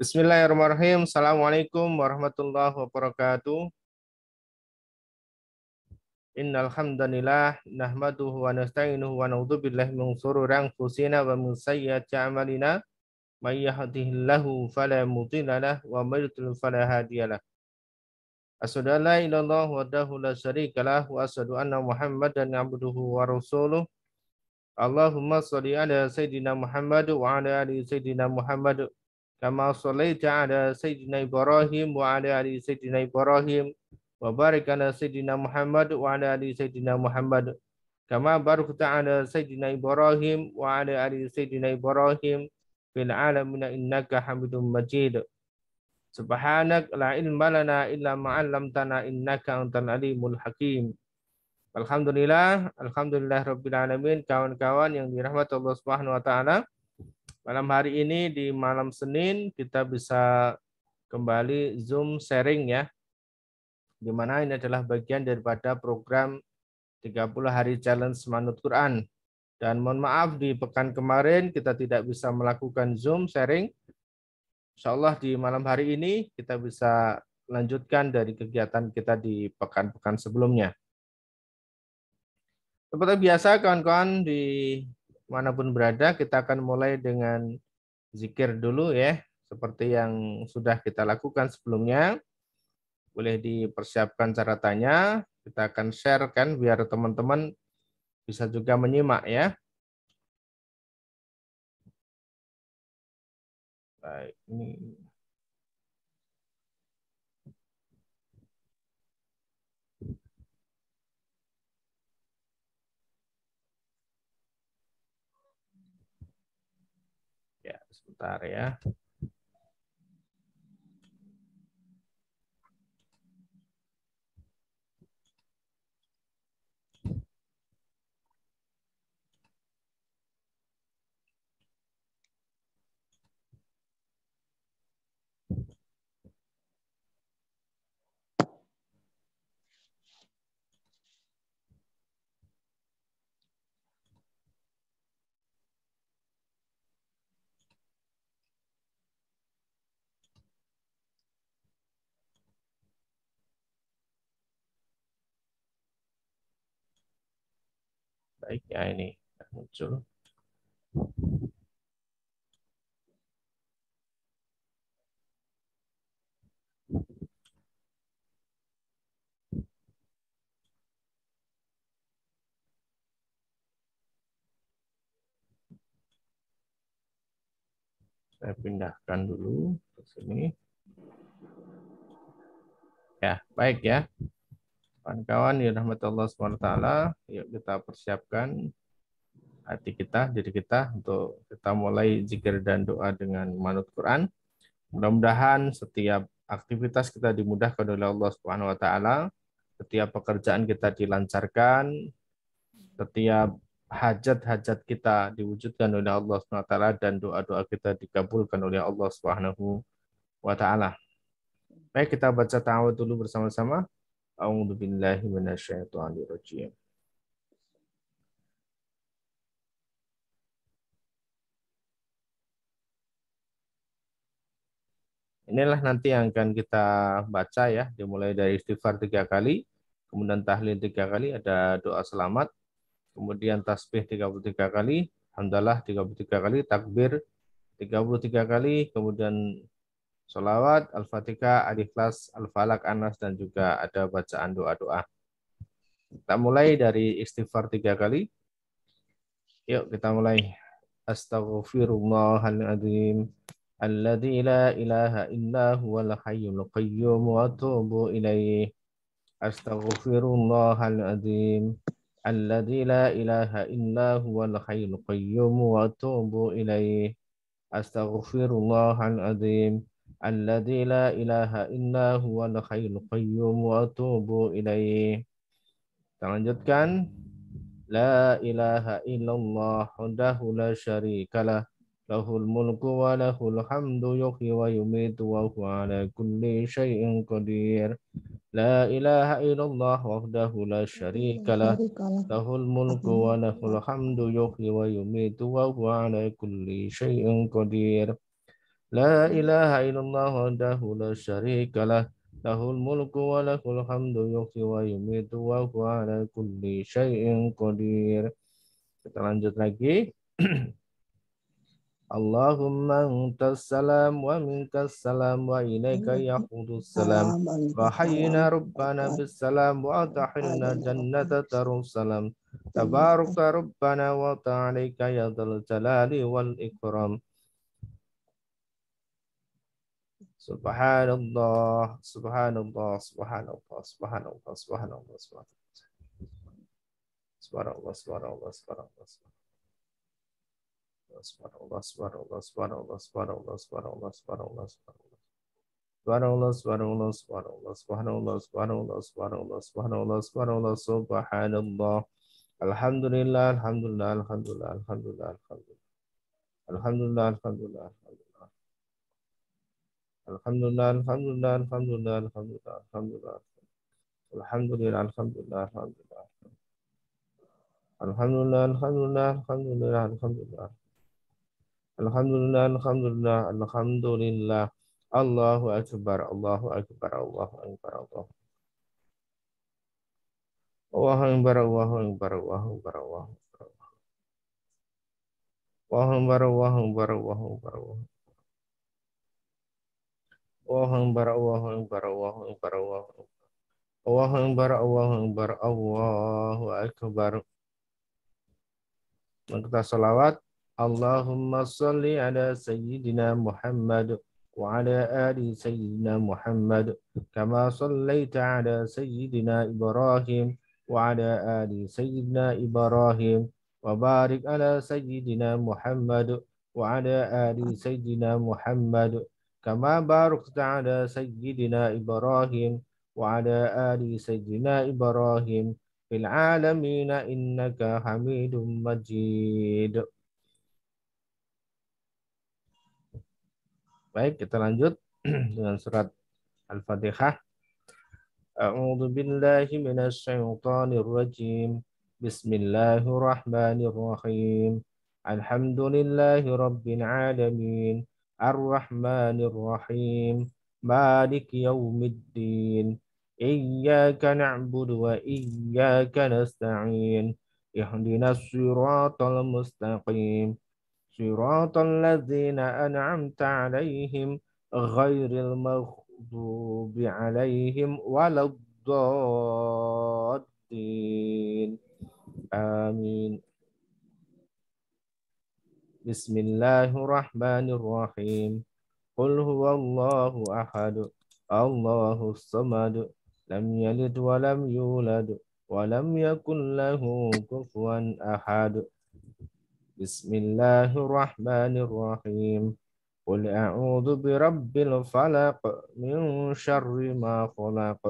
Bismillahirrahmanirrahim. Assalamualaikum warahmatullahi wabarakatuh. Innal hamdalillah nahmaduhu wa nasta'inuhu wa na'udzu billahi min shururi anfusina wa min sayyiati a'malina. May yahdihillahu fala mudilla lahu wa may yudlil fala hadiya lahu. Asyhadu an la ilaha illallah wahdahu la syarika lahu wa asyhadu anna Muhammadan abduhu wa rasuluh. Allahumma shalli ala sayidina Muhammad wa ala ali sayidina Muhammad kama shallaita ala sayidina Ibrahim wa ala ali sayidina Ibrahim wa barik ala sayidina Muhammad wa ala ali sayidina Muhammad kama barakta ala sayidina Ibrahim wa ala ali sayidina Ibrahim fil alamin innaka Hamidum Majid. Subhanak la ilma lana illa ma 'allamtana innaka antal alimul hakim. Alhamdulillah Rabbil Alamin, kawan-kawan yang dirahmati Allah Subhanahu wa Ta'ala. Malam hari ini di malam Senin kita bisa kembali Zoom sharing ya, di mana ini adalah bagian daripada program 30 hari challenge manut Quran. Dan mohon maaf di pekan kemarin kita tidak bisa melakukan Zoom sharing. Insya Allah di malam hari ini kita bisa lanjutkan dari kegiatan kita di pekan-pekan sebelumnya. Seperti biasa kawan-kawan di manapun berada, kita akan mulai dengan zikir dulu ya, seperti yang sudah kita lakukan sebelumnya. Boleh dipersiapkan catatannya, kita akan share kan biar teman-teman bisa juga menyimak ya. Baik, ini ya sebentar ya. Baik ya, ini muncul. Saya pindahkan dulu ke sini. Ya, baik ya. Kawan-kawan yang rahmat Allah SWT, yuk kita persiapkan hati kita, diri kita untuk kita mulai zikir dan doa dengan manut Quran. Mudah-mudahan setiap aktivitas kita dimudahkan oleh Allah Subhanahu wa taala, setiap pekerjaan kita dilancarkan, setiap hajat-hajat kita diwujudkan oleh Allah Subhanahu wa taala dan doa-doa kita dikabulkan oleh Allah Subhanahu wa taala. Baik, kita baca ta'awudz dulu bersama-sama. A'udzubillahi minasyaitonirrajim. Inilah nanti yang akan kita baca ya, dimulai dari istighfar 3 kali, kemudian tahlil 3 kali, ada doa selamat, kemudian tasbih 33 kali, hamdalah 33 kali, takbir 33 kali, kemudian sholawat, al-fatihah, al-ikhlas, al-falak, anas, dan juga ada bacaan doa-doa. Kita mulai dari istighfar 3 kali. Yuk kita mulai. Astaghfirullahaladzim. Alladzi la ilaha illa huwal hayyul qayyum wa atubu ilaih. Astaghfirullahaladzim. Alladzi la ilaha illa huwal hayyul qayyum wa atubu ilaih. Astaghfirullahaladzim. Alladzi la ilaha illa huwal hayyul qayyum wa atubu ilaih. Kita lanjutkan. La ilaha illallah wahdahu la syarikalah. Lahul mulku wa lahul hamdu yuhyi wa yumitu wa huwa ala kulli syai'in qadir. لا إله إلا الله وحده لا شريك له له الملك وله الحمد يحيي ويميت وهو على كل شيء قدير لا إله إلا الله وحده لا شريك له له الملك وله الحمد يحيي ويميت وهو على كل شيء قدير. Kita lanjut lagi. Allahumma antas salam wa minkas salam wa ilaika yahudus salam wa hayyina rabbana bis salam wa tahilna jannata darus salam tabaruka rabbana wa ta'alika ya dzal jalali wal ikram. Subhanallah, subhanallah, subhanallah, subhanallah, subhanallah, subhanallah, subhanallah, subhanallah, subhanallah, subhanallah, subhanallah, subhanallah, subhanallah, subhanallah, subhanallah. Subhanallah, subhanallah, subhanallah, subhanallah, subhanallah, subhanallah, subhanallah, subhanallah, subhanallah. Alhamdulillah, alhamdulillah, alhamdulillah, alhamdulillah, alhamdulillah. Alhamdulillah, alhamdulillah, alhamdulillah. Alhamdulillah, alhamdulillah, alhamdulillah, alhamdulillah, alhamdulillah. Alhamdulillah, alhamdulillah, alhamdulillah. Alhamdulillah, alhamdulillah, alhamdulillah, alhamdulillah. Alhamdulillah, alhamdulillah, alhamdulillah. Allahu akbar, Allahu akbar, Allahu akbar, Allah. Allahu akbar, Allahu akbar, Allahu akbar, Allahu akbar. Allahu akbar, Allahu akbar, Allahu akbar. Allahu akbar, Allahu akbar, Allahu akbar, Allahu akbar. Allahu akbar, Allahu akbar, Allahu akbar. Kita salawat. Allahumma salli ala Sayyidina Muhammad wa ala ali Sayyidina Muhammad kama sallaita ala Sayyidina Ibrahim wa ala ali Sayyidina Ibrahim wa barik ala Sayyidina Muhammad wa ala ali Sayyidina Muhammad kama barakta ala Sayyidina Ibrahim wa ala ali Sayyidina Ibrahim fil alamin innaka Hamidum Majid. Baik, kita lanjut dengan surat Al-Fatihah. A'udzu billahi minasy syaithanir rajim. Bismillahirrahmanirrahim. Alhamdulillahi rabbil alamin. Ar-Rahmanir Rahim. Maliki yaumiddin. Iyyaka na'budu wa iyyaka nasta'in. Ihdinas siratal mustaqim. صراط الذين أنعمت عليهم غير المغضوب عليهم ولا الضالين آمين. بسم الله الرحمن الرحيم. قل هو الله أحد الله الصمد لم يلد ولم يولد ولم يكن له كفوا أحد. Bismillahirrahmanirrahim. Qul a'udzu birabbil falaq min syarri ma khalaq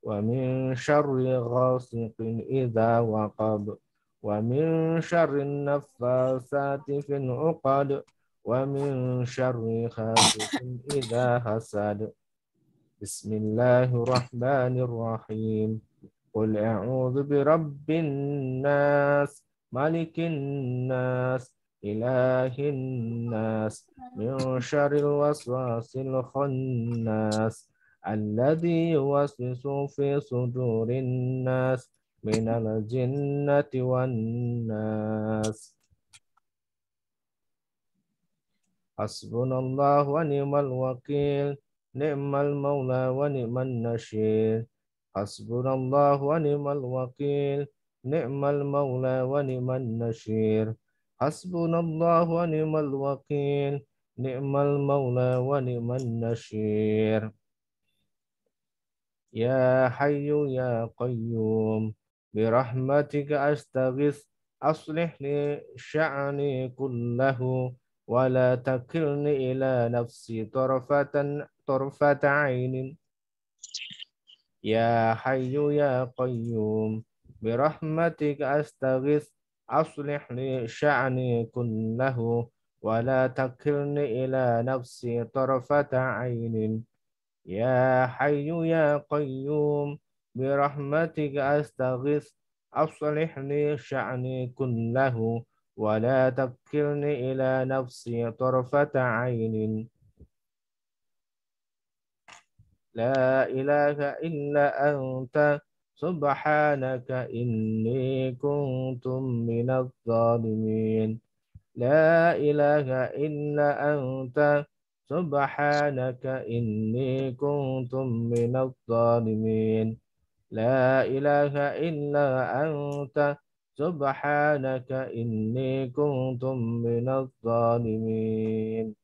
wa min syarri ghasiqin idza waqab wa min syarri naffasati fil 'uqad wa min syarri hasidin idza hasad. Bismillahirrahmanirrahim. Qul a'udzu birabbin nas malikin nas ilahin nas min syarril waswasil khannas alladzi yuwaswisu fi sudurin nas minal jinnati wan nas. Hasbunallahu wa ni'mal wakil, ni'mal maula wa ni'man nasyir. Hasbunallahu wa ni'mal wakil, ni'mal maula wa ni'man nasyir. Hasbunallahu wa ni'mal wakil, ni'mal maula wa ni'man nasyir. Ya Hayyu ya Qayyum, birahmatika astaghits, aslih li sya'ni kullahu wa la takilni ila nafsi tarfata ainin. Ya Hayyu ya Qayyum, birahmatika astaghits, aslih li sya'ni kullahu wa la takilni ila nafsi tarfata ainin. يا حي يا قيوم برحمتك أستغيث أصلح لي شأني كله ولا تكلني إلى نفسي طرفة عين لا إله إلا أنت سبحانك إني كنت من الظالمين لا إله إلا أنت سبحانك إني كنت من الظالمين لا إله إلا أنت سبحانك إني كنت من الظالمين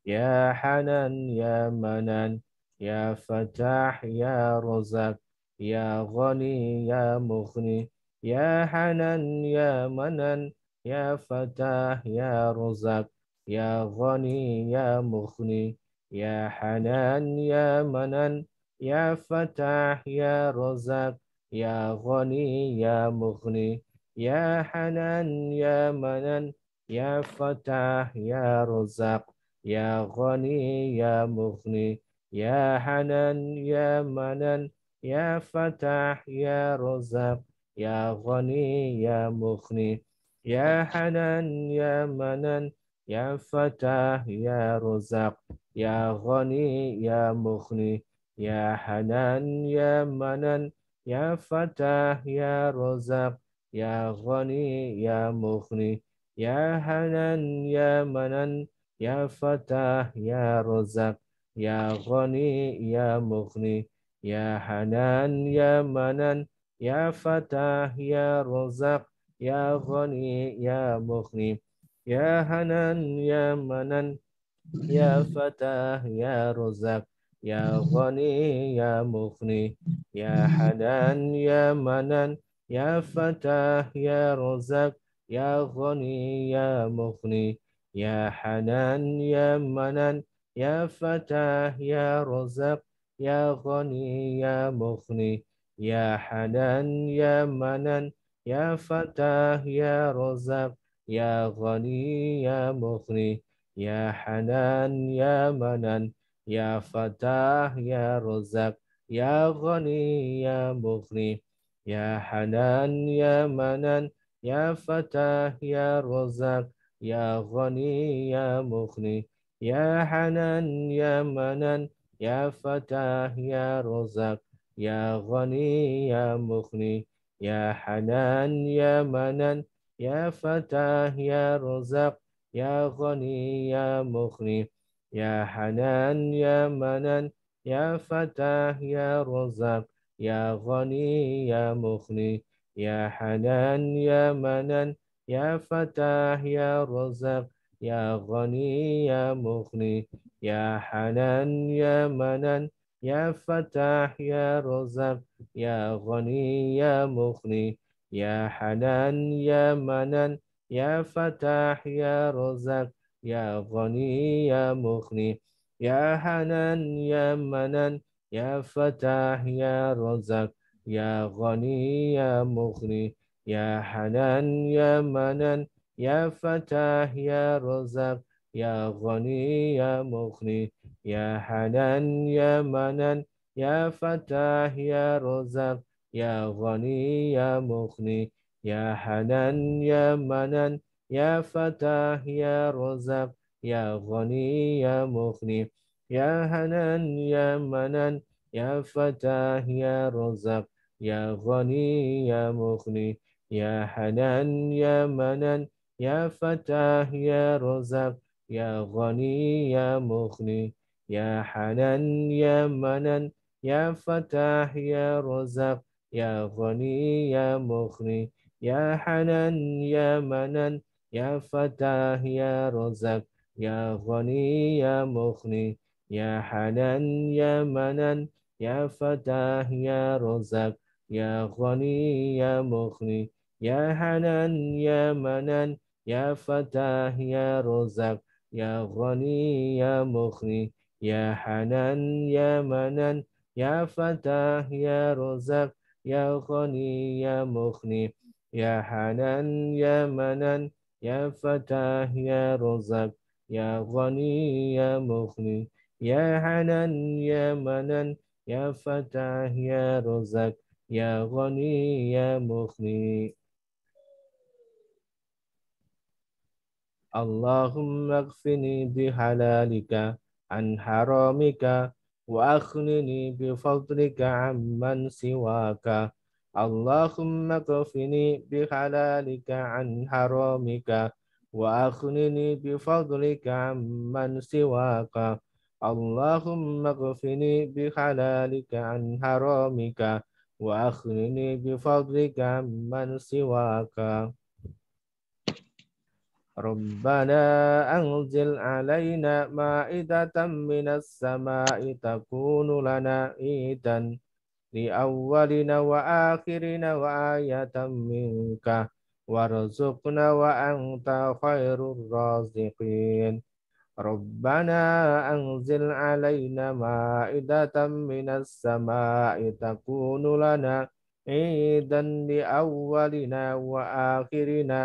يا حنان يا منان يا فتاح يا رزاق يا غني يا مغني يا حنان يا منان يا فتاح يا رزاق يا غني يا مغني يا حنان يا منان يا فتاح يا رزاق يا غني يا مغني يا حنان يا منان يا فتاح يا رزاق يا غني يا مغني يا حنان يا منان يا فتاح يا رزاق يا غني يا مغني يا حنان يا منان يا فتاح يا رزاق يا غني يا مغني يا حنان يا منان يا فتاح يا رزاق يا غني يا مغني يا حنان يا منان يا فتاح يا رزاق يا غني يا مغني يا حنان يا منان يا فتاح يا رزاق يا غني يا مغني يا حنان يا منان يا فتاه يا رزاق يا غني يا مغني يا حنان يا منان يا فتاه يا رزاق يا غني يا مغني يا حنان يا منان يا فتاه يا رزاق يا غني يا مغني يا حنان يا منان يا فتاه يا رزاق يا غني يا مغني يا حنان يا منان يا فتاح يا رزاق يا غني يا مغني يا حنان يا منان يا فتاح يا رزاق يا غني يا مغني يا حنان يا منان يا فتاح يا رزاق يا غني يا مغني يا حنان يا منان يا فتاح يا رزاق يا غني يا مغني يا حنان يا منان يا فتاح يا رزاق يا غني يا مغني يا حنان يا منان يا فتاح يا رزاق يا غني يا مغني يا حنان يا منان يا فتاح يا رزاق يا غني يا مغني يا حنان يا منان يا فتاح يا رزاق يا غني يا مغني يا حنان يا منان يا فتاح يا رزاق يا غني يا مغني يا حنان يا منان يا فتاح يا رزاق يا غني يا مغني يا حنان يا منان يا فتاح يا رزاق يا غني يا مغني يا حنان يا منان يا فتاح يا رزاق يا غني يا مغني يا حنان يا منان يا فتاح يا رزاق يا غني يا مغني يا حنان يا منان يا فتاح يا رزاق يا غني يا مغني يا حنان يا منان يا فتاح يا رزاق يا غني يا مغني يا حنان يا منان يا فتاح يا رزاق يا غني يا مغني يا حنان يا منان يا فتاح يا رزاق يا غني يا مغني يا حنان يا منان يا فتاح يا رزاق يا غني يا مغني يا حنان يا منان يا فتاح يا رزاق يا غني يا مغني يا حنان يا منان يا فتاح يا رزاق يا غني يا مغني Ya Hanan ya Manan ya Fatah ya Razak ya Ghani ya Mughni. Allahumma ighfini bihalalika an haramika wa akhnini bifadlika amman siwaka. Allahumma ighfini bihalalika an haramika wa akhnini bifadlika amman siwaka. Allahumma ighfini bihalalika an haramika wa akhnini bifadlika amman siwaka. ربنا أنزل علينا مائدة من السماء تكون لنا عيدا لأولنا وآخرنا وآية منك وارزقنا وأنت خير الرازقين ربنا أنزل علينا مائدة من السماء تكون لنا عيدا لأولنا وآخرنا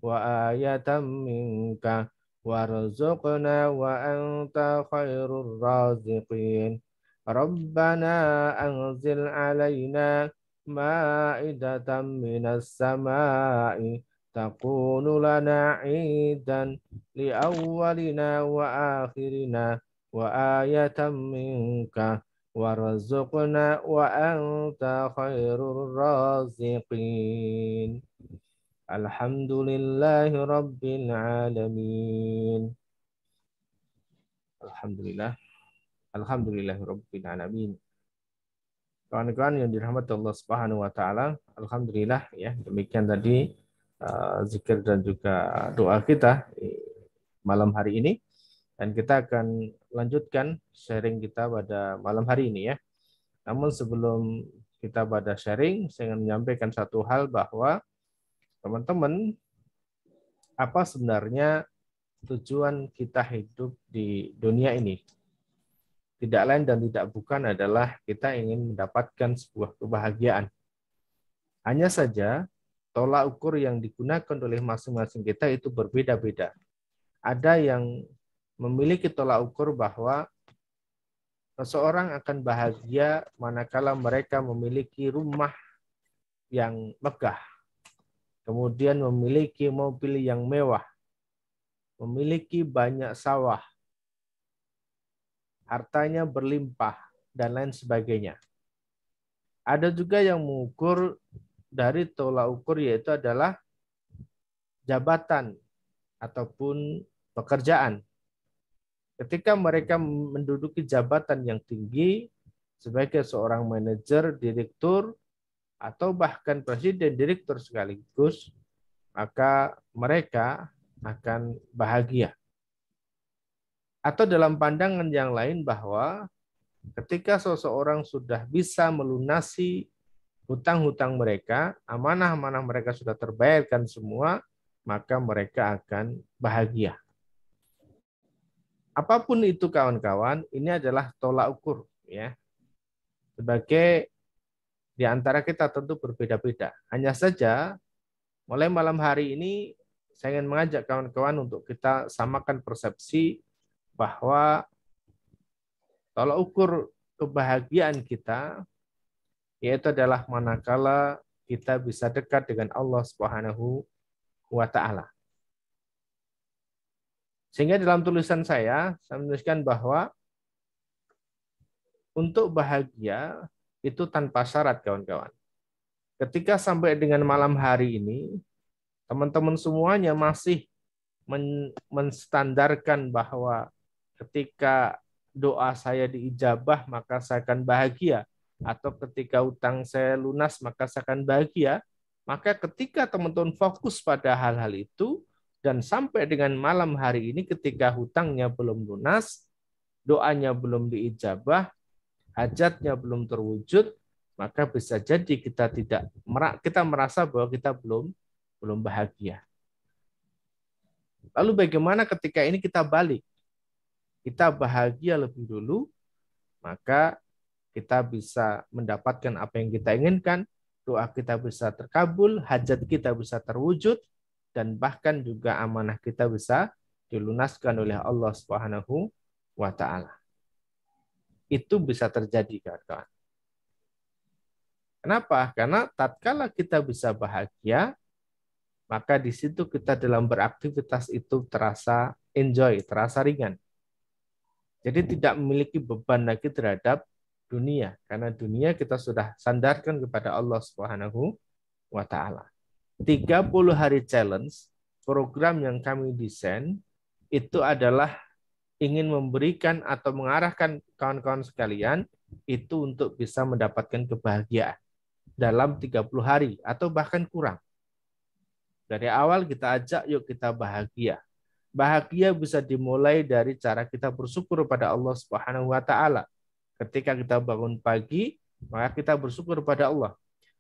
وآية منك وارزقنا وأنت خير الرازقين ربنا أنزل علينا مائدة من السماء تكون لنا عيدا لأولنا وآخرنا وآية منك وارزقنا وأنت خير الرازقين الحمد لله رب العالمين Alhamdulillah rabbil alamin. Kawan-kawan yang dirahmati Allah Subhanahu wa taala, alhamdulillah ya, demikian tadi zikir dan juga doa kita malam hari ini, dan kita akan lanjutkan sharing kita pada malam hari ini ya. Namun sebelum kita pada sharing, saya ingin menyampaikan satu hal bahwa teman-teman, apa sebenarnya tujuan kita hidup di dunia ini? Tidak lain dan tidak bukan adalah kita ingin mendapatkan sebuah kebahagiaan. Hanya saja tolak ukur yang digunakan oleh masing-masing kita itu berbeda-beda. Ada yang memiliki tolak ukur bahwa seseorang akan bahagia manakala mereka memiliki rumah yang megah, kemudian memiliki mobil yang mewah, memiliki banyak sawah, hartanya berlimpah, dan lain sebagainya. Ada juga yang mengukur dari tolak ukur yaitu adalah jabatan ataupun pekerjaan. Ketika mereka menduduki jabatan yang tinggi sebagai seorang manajer, direktur, atau bahkan presiden direktur sekaligus, maka mereka akan bahagia. Atau dalam pandangan yang lain bahwa ketika seseorang sudah bisa melunasi hutang-hutang mereka, amanah-amanah mereka sudah terbayarkan semua, maka mereka akan bahagia. Apapun itu kawan-kawan, ini adalah tolak ukur ya. Sebagai di antara kita tentu berbeda-beda. Hanya saja mulai malam hari ini saya ingin mengajak kawan-kawan untuk kita samakan persepsi bahwa tolak ukur kebahagiaan kita yaitu adalah manakala kita bisa dekat dengan Allah Subhanahu wa taala. Sehingga dalam tulisan saya menuliskan bahwa untuk bahagia itu tanpa syarat kawan-kawan. Ketika sampai dengan malam hari ini, teman-teman semuanya masih menstandarkan bahwa ketika doa saya diijabah maka saya akan bahagia, atau ketika utang saya lunas maka saya akan bahagia, maka ketika teman-teman fokus pada hal-hal itu dan sampai dengan malam hari ini ketika hutangnya belum lunas, doanya belum diijabah, hajatnya belum terwujud, maka bisa jadi kita merasa bahwa kita belum bahagia. Lalu bagaimana ketika ini kita balik? Kita bahagia lebih dulu, maka kita bisa mendapatkan apa yang kita inginkan, doa kita bisa terkabul, hajat kita bisa terwujud, dan bahkan juga amanah kita bisa dilunaskan oleh Allah Subhanahu wa taala. Itu bisa terjadi, kawan-kawan. Kenapa? Karena tatkala kita bisa bahagia, maka di situ kita dalam beraktivitas itu terasa enjoy, terasa ringan. Jadi tidak memiliki beban lagi terhadap dunia, karena dunia kita sudah sandarkan kepada Allah Subhanahu wa taala. 30 hari challenge, program yang kami desain itu adalah ingin memberikan atau mengarahkan kawan-kawan sekalian itu untuk bisa mendapatkan kebahagiaan dalam 30 hari atau bahkan kurang. Dari awal kita ajak, yuk kita bahagia. Bahagia bisa dimulai dari cara kita bersyukur pada Allah Subhanahu wa taala. Ketika kita bangun pagi, maka kita bersyukur pada Allah.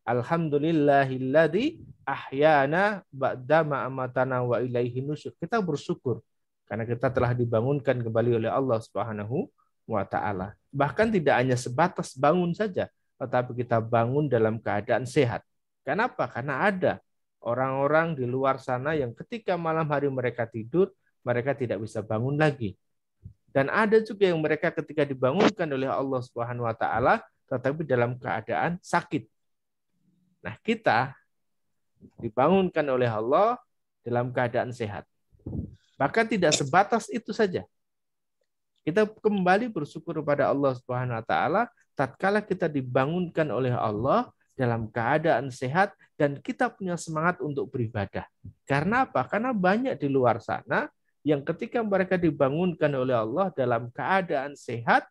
Alhamdulillahilladzi ahyana ba'da ma amatana wa ilaihi nusyur. Kita bersyukur karena kita telah dibangunkan kembali oleh Allah Subhanahu wa taala. Bahkan tidak hanya sebatas bangun saja, tetapi kita bangun dalam keadaan sehat. Kenapa? Karena ada orang-orang di luar sana yang ketika malam hari mereka tidur, mereka tidak bisa bangun lagi. Dan ada juga yang mereka ketika dibangunkan oleh Allah Subhanahu wa taala tetapi dalam keadaan sakit. Nah, kita dibangunkan oleh Allah dalam keadaan sehat. Bahkan tidak sebatas itu saja. Kita kembali bersyukur kepada Allah Subhanahu wa taala tatkala kita dibangunkan oleh Allah dalam keadaan sehat dan kita punya semangat untuk beribadah. Karena apa? Karena banyak di luar sana yang ketika mereka dibangunkan oleh Allah dalam keadaan sehat,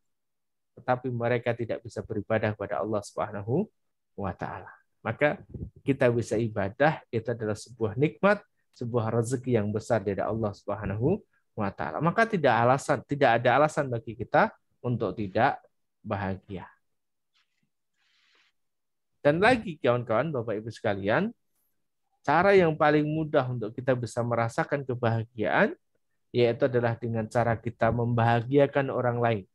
tetapi mereka tidak bisa beribadah kepada Allah Subhanahu wa taala. Maka kita bisa ibadah, itu adalah sebuah nikmat, sebuah rezeki yang besar dari Allah Subhanahu wa taala. Maka tidak ada alasan bagi kita untuk tidak bahagia. Dan lagi kawan-kawan, Bapak Ibu sekalian, cara yang paling mudah untuk kita bisa merasakan kebahagiaan yaitu adalah dengan cara kita membahagiakan orang lain.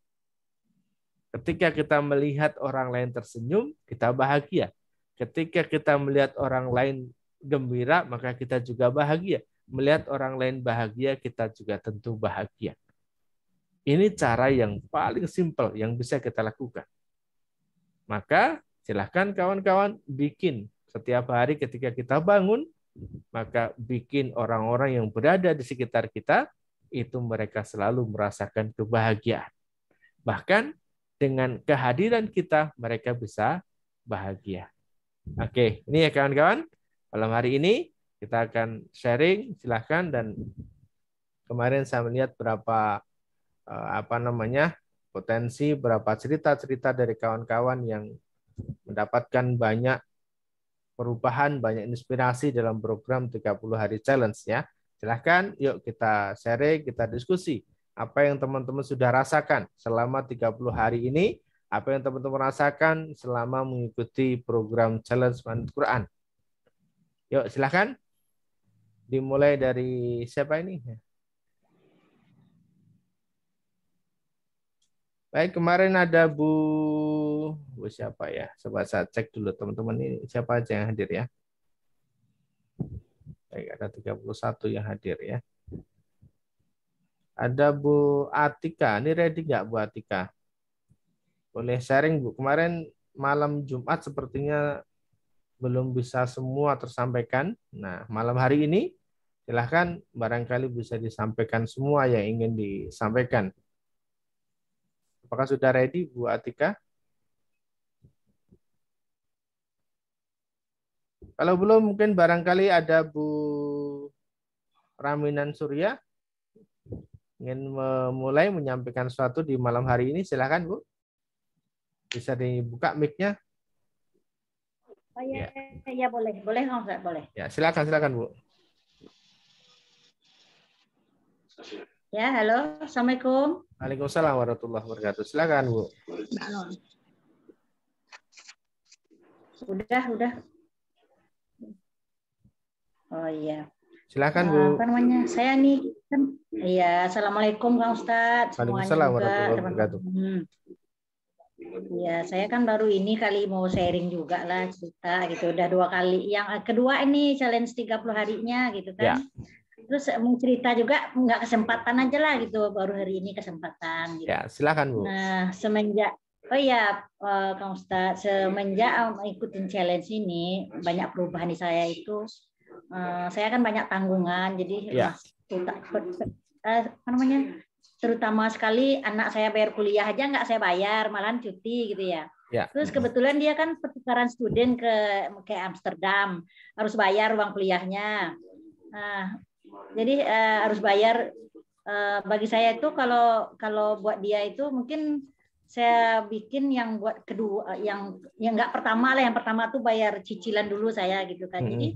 Ketika kita melihat orang lain tersenyum, kita bahagia. Ketika kita melihat orang lain gembira, maka kita juga bahagia. Melihat orang lain bahagia, kita juga tentu bahagia. Ini cara yang paling simpel yang bisa kita lakukan. Maka silahkan kawan-kawan bikin setiap hari ketika kita bangun, maka bikin orang-orang yang berada di sekitar kita, itu mereka selalu merasakan kebahagiaan. Bahkan dengan kehadiran kita, mereka bisa bahagia. Oke, ini ya kawan-kawan. Malam hari ini kita akan sharing, silahkan. Dan kemarin saya melihat berapa potensi, berapa cerita-cerita dari kawan-kawan yang mendapatkan banyak perubahan, banyak inspirasi dalam program 30 hari challenge ya. Silahkan, yuk kita sharing, kita diskusi. Apa yang teman-teman sudah rasakan selama 30 hari ini, apa yang teman-teman rasakan selama mengikuti program challenge Manut Quran. Yuk, silahkan. Dimulai dari siapa ini? Baik, kemarin ada Bu siapa ya? Coba saya cek dulu teman-teman ini siapa aja yang hadir ya. Baik, ada 31 yang hadir ya. Ada Bu Atika. Ini ready nggak Bu Atika? Boleh sharing Bu. Kemarin malam Jumat sepertinya belum bisa semua tersampaikan. Nah, malam hari ini silahkan barangkali bisa disampaikan semua yang ingin disampaikan. Apakah sudah ready Bu Atika? Kalau belum mungkin barangkali ada Bu Raminan Surya ingin memulai menyampaikan sesuatu di malam hari ini. Silahkan Bu. Bisa dibuka mic-nya. Oh ya, ya boleh nggak boleh. Ya, silakan Bu. Ya, halo, assalamualaikum. Waalaikumsalam warahmatullahi wabarakatuh. Silakan Bu. Udah. Oh iya. Silakan Bu. Apa namanya? Saya nih kan. Iya, assalamualaikum Kang Ustadz. Waalaikumsalam warahmatullahi wabarakatuh. Ya, saya kan baru ini kali mau sharing juga lah cerita gitu. Udah 2 kali. Yang kedua ini challenge 30 harinya gitu kan. Ya. Terus mau cerita juga nggak kesempatan aja lah gitu, baru hari ini kesempatan gitu. Ya, silakan Bu. Nah, semenjak Kang Ustadz, semenjak ikutin challenge ini banyak perubahan di saya itu. Saya kan banyak tanggungan, jadi Ya. apa namanya? Terutama sekali anak saya bayar kuliah aja nggak saya bayar, malahan cuti gitu ya. Ya. Terus kebetulan dia kan pertukaran studen ke Amsterdam, harus bayar uang kuliahnya. Nah, jadi harus bayar. Bagi saya itu kalau buat dia itu mungkin saya bikin yang buat kedua, yang nggak pertama lah. Yang pertama tuh bayar cicilan dulu saya gitu kan. Jadi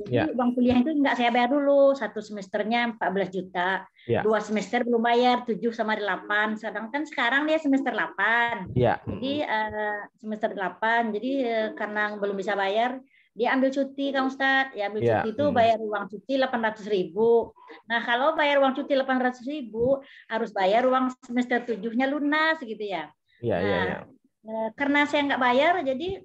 Ya. uang kuliah itu nggak saya bayar dulu. Satu semesternya 14 juta. Ya. 2 semester belum bayar, 7 sama 8. Sedangkan sekarang dia semester 8. Ya. Jadi semester 8. Jadi karena belum bisa bayar, dia ambil cuti, Kang Ustadz. Ya, ambil cuti itu bayar uang cuti 800.000. Nah, kalau bayar uang cuti 800.000, harus bayar uang semester 7-nya lunas gitu ya. Iya, nah, iya. Karena saya nggak bayar, jadi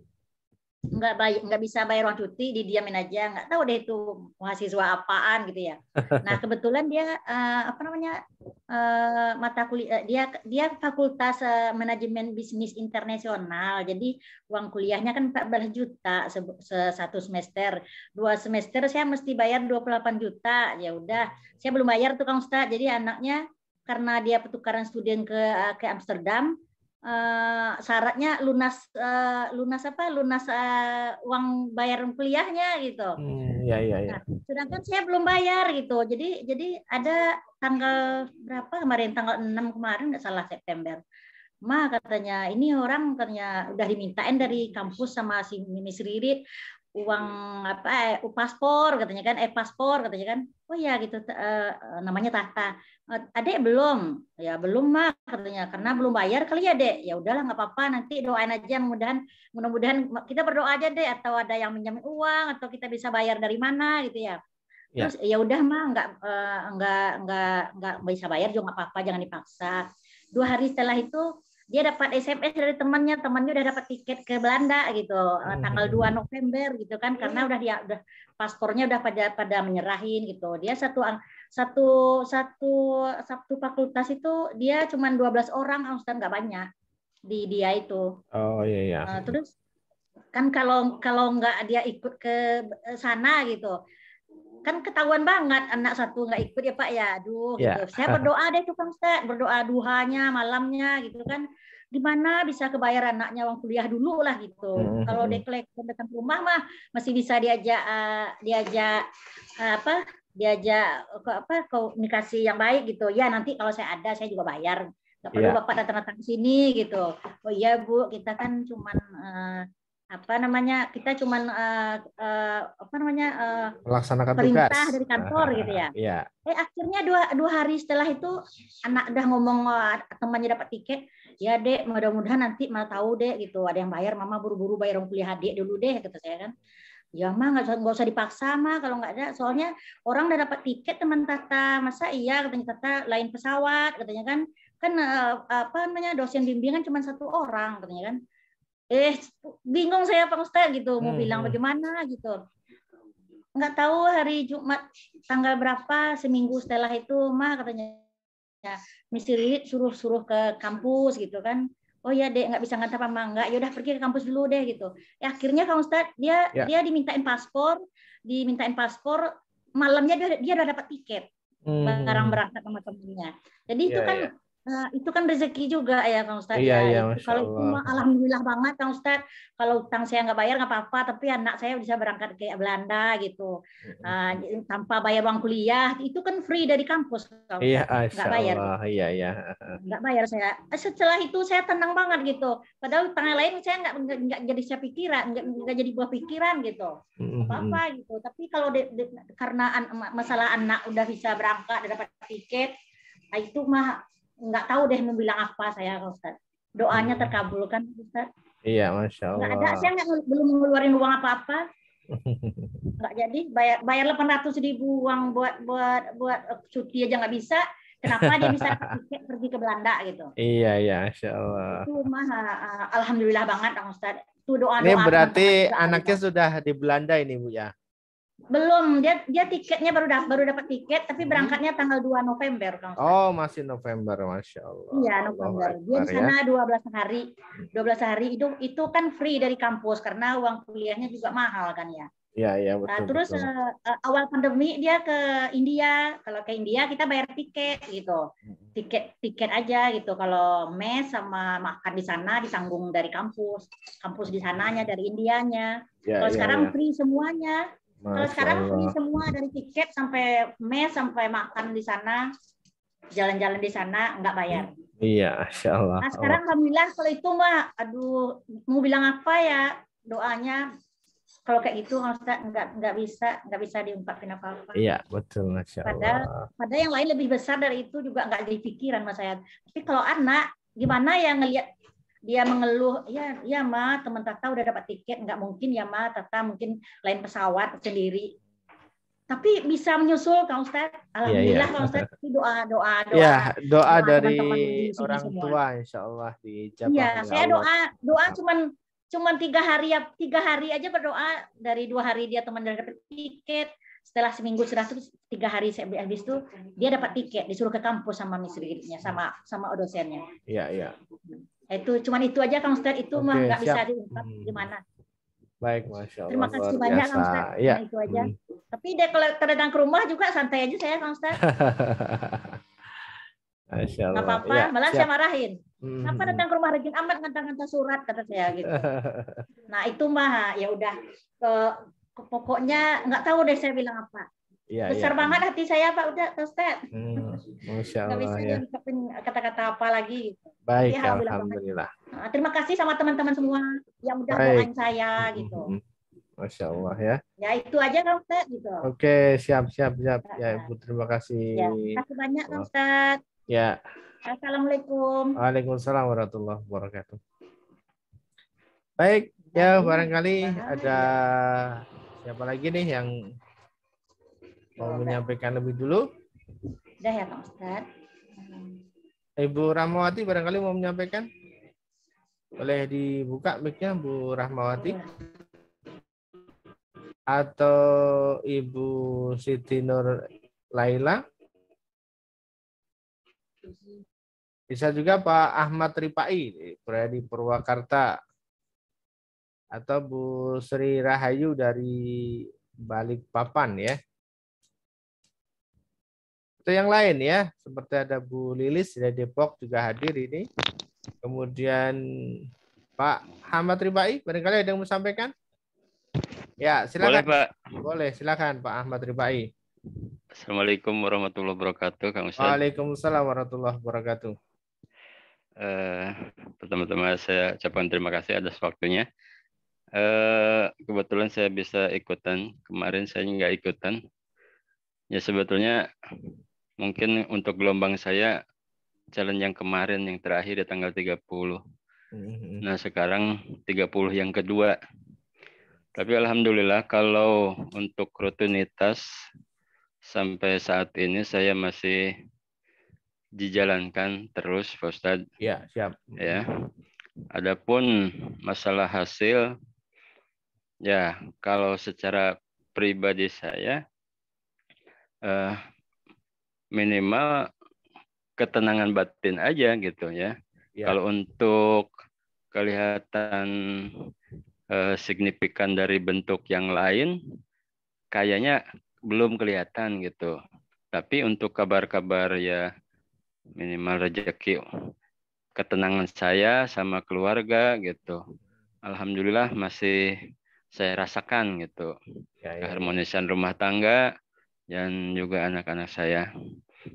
nggak bisa bayar uang cuti, didiamin aja, nggak tahu deh itu mahasiswa apaan gitu ya. Nah, kebetulan dia mata kuliah dia fakultas manajemen bisnis internasional, jadi uang kuliahnya kan 14 juta satu semester. 2 semester saya mesti bayar 28 juta. Ya udah, saya belum bayar tuh Kang Ustadz. Jadi anaknya karena dia pertukaran studen ke Amsterdam, syaratnya lunas uang bayar kuliahnya gitu. Ya. Nah, sedangkan saya belum bayar gitu. Jadi ada tanggal berapa kemarin, tanggal 6 kemarin nggak salah, September. Katanya ini orang katanya udah dimintain dari kampus sama si Miss Ririt uang paspor katanya kan, paspor katanya kan. Oh ya gitu, namanya Tata. Adek belum? Ya belum mah katanya, karena belum bayar kali ya Dek. Ya udahlah nggak apa-apa, nanti doain aja, mudah-mudahan kita berdoa aja deh, atau ada yang minjamin uang atau kita bisa bayar dari mana gitu ya. Terus ya udah mah nggak bisa bayar juga nggak apa-apa, jangan dipaksa. 2 hari setelah itu dia dapat SMS dari temannya udah dapat tiket ke Belanda gitu, tanggal 2 November gitu kan, karena udah paspornya udah pada menyerahin gitu. Dia satu fakultas itu dia cuma 12 orang, Ustaz, nggak banyak di dia itu. Oh iya. Terus kan kalau nggak dia ikut ke sana gitu, kan ketahuan banget anak satu nggak ikut ya Pak ya. Aduh gitu. Saya berdoa deh tuh Kang Ustaz, berdoa duhanya malamnya gitu kan. Gimana bisa kebayar anaknya uang kuliah dulu lah gitu. Kalau deklek datang ke rumah mah masih bisa diajak komunikasi yang baik gitu. Ya nanti kalau saya ada saya juga bayar. Nggak perlu Bapak datang-datang ke sini gitu. Oh iya Bu, kita kan cuman kita cuman melaksanakan perintah tugas dari kantor gitu ya. Iya. Akhirnya dua hari setelah itu anak udah ngomong, temannya dapat tiket. Ya Dek, mudah-mudahan nanti mau tahu Dek gitu, ada yang bayar, Mama buru-buru bayar kuliah adik dulu deh, kata saya kan. Ya mah nggak usah dipaksa mah kalau nggak ada, soalnya orang udah dapat tiket teman Tata, masa iya katanya Tata lain pesawat katanya kan dosen bimbingan cuma 1 orang katanya kan. Bingung saya Pak Ustaz gitu, mau bilang bagaimana gitu. Nggak tahu hari Jumat tanggal berapa, seminggu setelah itu mah katanya misi suruh ke kampus gitu kan. Oh ya Dek, nggak bisa ngantar Mama, nggak, yaudah pergi ke kampus dulu deh gitu. Akhirnya Kang Ustadz dia dimintain paspor malamnya dia udah dapat tiket barang berangkat sama temennya. Jadi itu kan rezeki juga ya Kang Ustadz. Kalau itu alhamdulillah banget Kang Ustadz. Kalau utang saya nggak bayar nggak apa-apa, tapi anak saya bisa berangkat ke Belanda gitu, tanpa bayar uang kuliah. Itu kan free dari kampus. Iya, nggak bayar. Iya. Nggak bayar saya. Setelah itu saya tenang banget gitu. Padahal utang yang lain saya nggak jadi saya pikiran, nggak jadi buah pikiran gitu. Apa gitu. Tapi kalau karena masalah anak udah bisa berangkat, udah dapat tiket, itu mah nggak tahu deh mau bilang apa saya Ustaz. Doanya terkabulkan Ustaz. Iya, Masya Allah. Nggak ada, saya belum ngeluarin uang apa-apa. Nggak jadi bayar 800.000 uang buat cuti aja nggak bisa. Kenapa dia bisa tiket pergi ke Belanda gitu? Iya, Masya Allah. Itu mah alhamdulillah banget Kang Ustaz. Itu doa. Ini berarti anaknya sudah di Belanda ini Bu ya? Belum, dia tiketnya baru dapat tiket, tapi berangkatnya tanggal 2 November, Kang Ustaz. Oh, masih November, Masya Allah. Iya, Allahu November. Dia Akbar di ya. sana 12 hari. 12 hari itu kan free dari kampus karena uang kuliahnya juga mahal kan ya. Iya, iya, Nah, betul, terus betul. awal pandemi dia ke India. Kalau ke India kita bayar tiket gitu. Tiket aja gitu. Kalau mes sama makan di sana ditanggung dari kampus. Kampus di sananya dari Indianya. Ya, Kalau ya, sekarang ya. free semuanya. Kalau Masya sekarang free Allah. semua dari tiket sampai mes sampai makan di sana, jalan-jalan di sana nggak bayar. Iya, Masya Allah. Nah sekarang alhamdulillah kalau itu mah, aduh mau bilang apa ya doanya kalau kayak gitu Ustaz nggak bisa diungkapin apa-apa. Iya, betul, Masya Allah. Padahal yang lain lebih besar dari itu juga nggak di pikiran mas saya. Tapi kalau anak gimana ya ngelihat dia mengeluh, ya ma teman Tata udah dapat tiket, nggak mungkin ya ma Tata mungkin lain pesawat sendiri. Tapi bisa menyusul Kang Ustaz. Alhamdulillah Kang Ustaz itu doa Ya, doa dari teman-teman di sini orang semua. tua insya Allah dijabah Iya, oleh saya Allah. doa cuman 3 hari aja berdoa dari 2 hari dia teman dari dapat tiket. Setelah seminggu sudah terus 3 hari habis itu dia dapat tiket disuruh ke kampus sama misrinya sama dosennya. Iya, iya. Itu cuman itu aja Kang Ustaz itu mah nggak bisa diungkap gimana. Baik, Masya Allah. Terima kasih luar banyak biasa. Kang Ustaz. Ya. Nah, itu aja. Tapi dia kalau datang ke rumah juga santai aja saya Kang Ustaz. Masya Nggak Allah. apa-apa, Ya, malah siap. saya marahin. Kenapa datang ke rumah rajin amat ngantar-ngantar surat kata saya gitu. Nah itu mah ya udah pokoknya nggak tahu deh saya bilang apa. Ya, Besar ya. banget hati saya Pak udah Ustaz. Masya Nggak bisa Allah ya. diungkapin kata-kata apa lagi. Gitu. Baik, Tapi alhamdulillah. Nah, terima kasih sama teman-teman semua yang udah Baik. doain saya gitu. Masya Allah ya. Ya itu aja Kang Ustaz gitu. Oke, siap. Ya Ibu, terima kasih. Ya, terima kasih banyak Kang Ustaz. Ya. Assalamualaikum. Waalaikumsalam warahmatullahi wabarakatuh. Baik, ya barangkali ada siapa lagi nih yang mau menyampaikan lebih dulu? Udah ya Kang Ustaz. Ibu Rahmawati barangkali mau menyampaikan? Boleh dibuka mic-nya Bu Rahmawati? Atau Ibu Siti Nur Laila? Bisa juga Pak Ahmad Ripai berada di Purwakarta. Atau Bu Sri Rahayu dari Balikpapan ya. Atau yang lain ya, seperti ada Bu Lilis dari Depok juga hadir ini. Kemudian Pak Ahmad Ripai, barangkali ada yang mau sampaikan? Ya, silakan. Boleh, Pak. Boleh, silakan Pak Ahmad Ripai. Assalamualaikum warahmatullahi wabarakatuh, Kang Ustaz. Waalaikumsalam warahmatullahi wabarakatuh. Pertama-tama saya ucapkan terima kasih atas waktunya. Kebetulan saya bisa ikutan. Kemarin saya nggak ikutan. Ya sebetulnya mungkin untuk gelombang saya challenge yang kemarin yang terakhir di tanggal 30. Nah sekarang 30 yang kedua. Tapi alhamdulillah kalau untuk rutinitas sampai saat ini saya masih dijalankan terus, Pak Ustadz. Ya, siap. Ya. Adapun masalah hasil, ya kalau secara pribadi saya minimal ketenangan batin aja gitu ya. Kalau untuk kelihatan signifikan dari bentuk yang lain, kayaknya belum kelihatan gitu. Tapi untuk kabar-kabar ya minimal rezeki, ketenangan saya sama keluarga gitu. Alhamdulillah masih saya rasakan gitu. Keharmonisan rumah tangga dan juga anak-anak saya.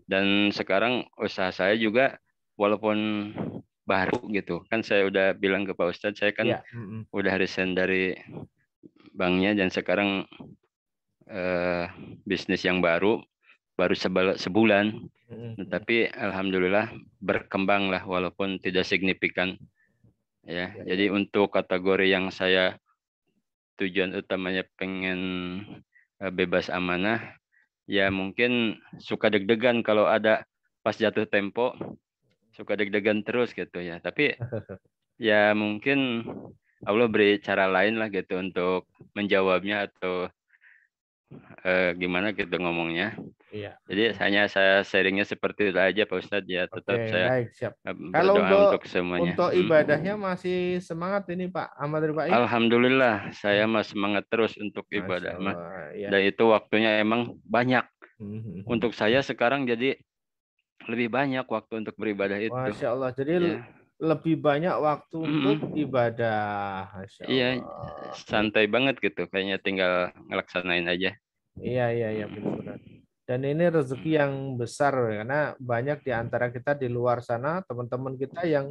Dan sekarang usaha saya juga walaupun baru gitu. Kan saya udah bilang ke Pak Ustadz, saya kan udah resign dari banknya dan sekarang bisnis yang baru sebulan. Tapi alhamdulillah berkembang lah walaupun tidak signifikan. Ya, jadi untuk kategori yang saya tujuan utamanya pengen bebas amanah, ya mungkin suka deg-degan kalau ada pas jatuh tempo, suka deg-degan terus gitu ya. Tapi ya mungkin Allah beri cara lain lah gitu untuk menjawabnya atau gimana gitu ngomongnya. Iya. Jadi hanya saya sharingnya seperti itu aja Pak Ustadz ya. Tetap Oke, saya baik, siap. Kalau berdoa untuk semuanya. ibadahnya masih semangat ini Pak Ahmad Ribai? Alhamdulillah saya masih semangat terus untuk Masya ibadah mah. Allah, ya. Dan itu waktunya emang banyak. Mhm. Untuk saya sekarang jadi lebih banyak waktu untuk beribadah itu. Masya Allah. Jadi Ya. lebih banyak waktu untuk Mm-mm. ibadah. Masya Iya, Allah. Ya. santai banget gitu. Kayaknya tinggal ngelaksanain aja. Iya, iya, iya, benar-benar. Dan ini rezeki yang besar karena banyak di antara kita di luar sana, teman-teman kita yang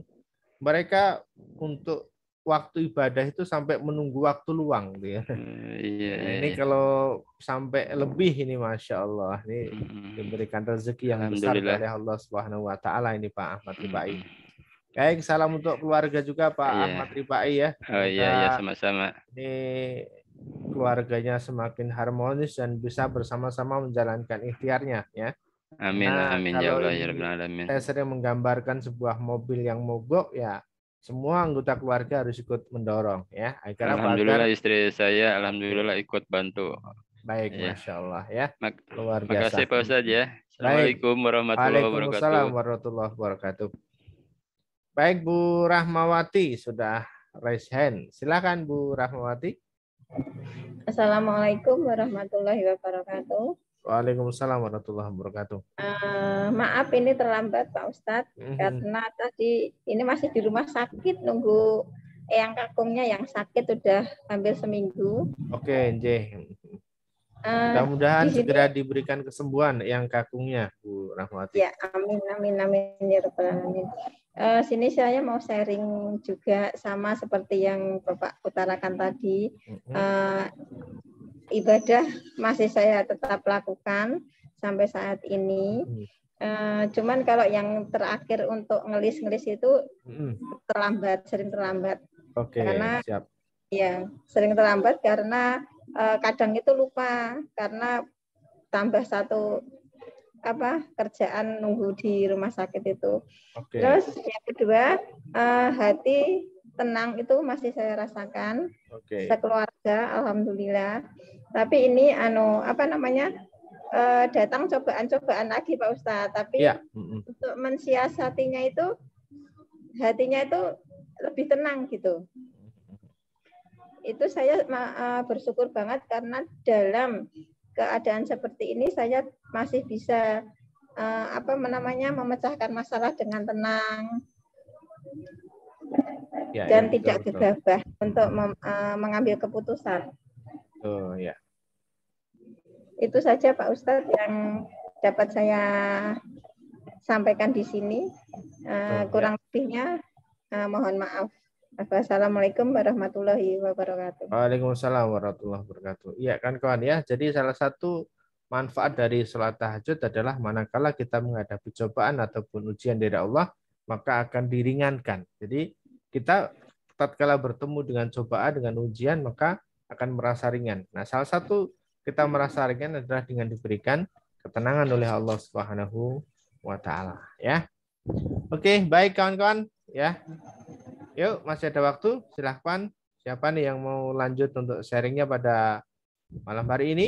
mereka untuk waktu ibadah itu sampai menunggu waktu luang gitu ya. Iya, Nah, iya, ini iya. kalau sampai lebih ini Masya Allah, ini Mm. diberikan rezeki yang besar Alhamdulillah. oleh Allah Subhanahu Wa Taala ini Pak Ahmad Ribai. Mm. Baik, salam untuk keluarga juga Pak Iya. Ahmad Ribai ya. Oh iya, iya Semoga sama-sama. ini keluarganya semakin harmonis dan bisa bersama-sama menjalankan ikhtiarnya ya. Amin, Karena amin ya kalau Allah ya Rabbal ini Alamin. saya sering menggambarkan sebuah mobil yang mogok ya, semua anggota keluarga harus ikut mendorong ya. Agar apa? Agar Alhamdulillah istri saya alhamdulillah ikut bantu. baik, Ya. Masya Allah ya, luar Makasih biasa. Pak Ustadz ya. Baik, Assalamualaikum warahmatullahi Waalaikumsalam wabarakatuh. warahmatullahi wabarakatuh. Baik, Bu Rahmawati sudah raise hand. Silakan Bu Rahmawati. Assalamualaikum warahmatullahi wabarakatuh. Waalaikumsalam warahmatullahi wabarakatuh. Maaf ini terlambat Pak Ustadz karena tadi ini masih di rumah sakit nunggu eyang kakungnya yang sakit udah hampir seminggu. Oke, Nje. Mudah-mudahan di sini, segera diberikan kesembuhan yang kakungnya, Bu Rahmawati. ya, amin amin amin ya rabbal alamin. Sini saya mau sharing juga sama seperti yang Bapak utarakan tadi. Ibadah masih saya tetap lakukan sampai saat ini. Cuman kalau yang terakhir untuk ngelis-ngelis itu terlambat, sering terlambat. Oke, karena siap. Ya, sering terlambat karena kadang itu lupa karena tambah satu kerjaan nunggu di rumah sakit itu. Oke. Terus yang kedua, hati tenang itu masih saya rasakan. Oke. Sekeluarga alhamdulillah. Tapi ini datang cobaan-cobaan lagi Pak Ustadz, tapi ya. Untuk mensiasatinya itu hatinya itu lebih tenang gitu. Itu saya bersyukur banget karena dalam keadaan seperti ini saya masih bisa memecahkan masalah dengan tenang dan tidak gegabah untuk mengambil keputusan. Oh ya. Itu saja Pak Ustadz yang dapat saya sampaikan di sini. Kurang lebihnya mohon maaf. Assalamualaikum warahmatullahi wabarakatuh. Waalaikumsalam warahmatullahi wabarakatuh. Iya kan kawan ya. Jadi salah satu manfaat dari sholat tahajud adalah manakala kita menghadapi cobaan ataupun ujian dari Allah, maka akan diringankan. Jadi kita tatkala bertemu dengan cobaan, dengan ujian, maka akan merasa ringan. Nah, salah satu kita merasa ringan adalah dengan diberikan ketenangan oleh Allah Subhanahu wa taala ya. Oke, baik kawan-kawan ya. Yuk, masih ada waktu. Silahkan. Siapa nih yang mau lanjut untuk sharingnya pada malam hari ini?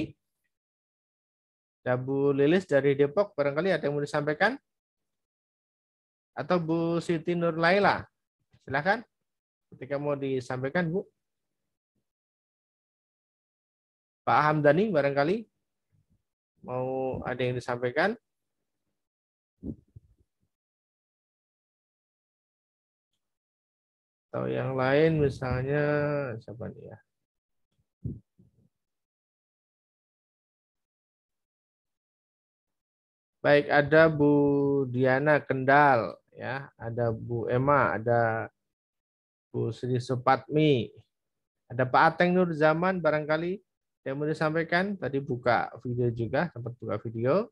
Ada Bu Lilis dari Depok, barangkali ada yang mau disampaikan? Atau Bu Siti Nur Laila? Silahkan. Ketika mau disampaikan, Bu. Pak Hamdani, barangkali mau ada yang disampaikan? Atau yang lain misalnya siapa nih ya? Baik, ada Bu Diana Kendal ya, ada Bu Emma, ada Bu Sri Supatmi, ada Pak Ateng Nur Zaman barangkali yang mau disampaikan. Tadi buka video juga, sempat buka video.